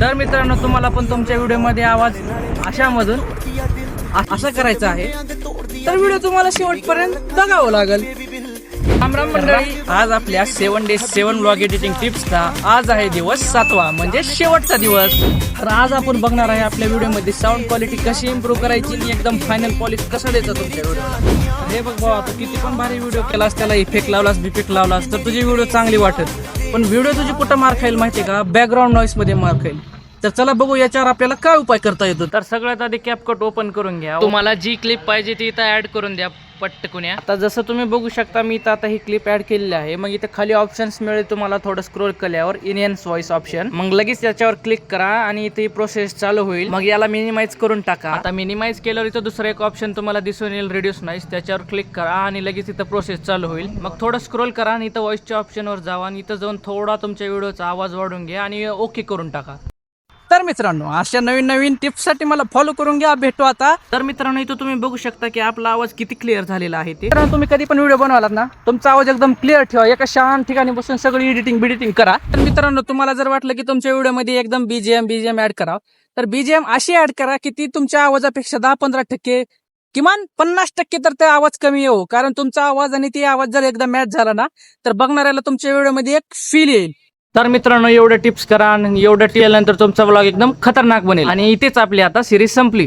तर मित्रांनो, तुम्हाला पण तुमच्या व्हिडिओमध्ये आवाज अशामधून असं करायचं आहे, तर व्हिडिओ तुम्हाला शेवटपर्यंत बघावं लागेल. रामराम मंडळी, आज आपल्या 7 days 7 व्लॉग एडिटिंग टिप्सचा आज आहे दिवस 7वा, म्हणजे शेवटचा दिवस. तर आज आपण बघणार आहे आपल्या व्हिडिओमध्ये साऊंड क्वालिटी कशी इम्प्रूव्ह करायची आणि एकदम फायनल पॉलिश कसं द्यायचं तुमच्या व्हिडिओ. हे बघ बाबा, तू किती पण भारी व्हिडिओ केलास, त्याला इफेक्ट लावलास बिफेक्ट लावलास तर तुझी व्हिडिओ चांगली वाटत, पण व्हिडिओ तुझी कुठं मार खाईल माहितीये का? बॅकग्राऊंड नॉईस मध्ये मार खाईल. तर चला बघू याच्यावर आपल्याला काय उपाय करता येतो. तर सगळ्यात आधी कॅपकट ओपन करून घ्या. तुम्हाला जी क्लिप पाहिजे ती इथं ऍड करून द्या पटकून. आता जसं तुम्ही बघू शकता, मी इथं आता ही क्लिप ऍड केलेली आहे. मग इथे खाली ऑप्शन्स मिळेल तुम्हाला, थोडं स्क्रोल केल्यावर इनहॅन्स व्हॉइस ऑप्शन, मग लगेच याच्यावर क्लिक करा आणि इथे प्रोसेस चालू होईल. मग याला मिनिमाइज करून टाका. आता मिनिमाइज केल्यावर इथं दुसरं एक ऑप्शन तुम्हाला दिसून येईल, रिड्यूस नॉईस, त्याच्यावर क्लिक करा आणि लगेच इथं प्रोसेस चालू होईल. मग थोडं स्क्रोल करा आणि इथं व्हॉइसच्या ऑप्शनवर जावा आणि इथं जाऊन थोडा तुमच्या व्हिडिओचा आवाज वाढवून घ्या आणि ओके करून टाका. तर मित्रांनो, अशा नवीन नवीन टिप्ससाठी मला फॉलो करून घ्या. भेटू आता. तर मित्रांनो, इथं तुम्ही बघू शकता की आपला आवाज किती क्लिअर झालेला आहे. ते तर तुम्ही कधी पण व्हिडिओ बनवलात ना, तुमचा आवाज एकदम क्लिअर ठेवा. एका शांत ठिकाणी बसून सगळी एडिटिंग करा. तर मित्रांनो, तुम्हाला जर वाटलं की तुमच्या व्हिडिओमध्ये एकदम बीजीएम ऍड करा, तर बीजीएम अशी ऍड करा की ती तुमच्या आवाजापेक्षा 10-15% किमान 50% तर ते आवाज कमी येऊ. कारण तुमचा आवाज आणि ती आवाज जर एकदा मॅच झाला ना, तर बघणाऱ्याला तुमच्या व्हिडिओमध्ये एक फील येईल. तर मित्रांनो, एवढ्या टिप्स करा आणि एवढ्या केल्यानंतर तुमचा व्लॉग एकदम खतरनाक बनेल. आणि इथेच आपली आता सिरीज संपली.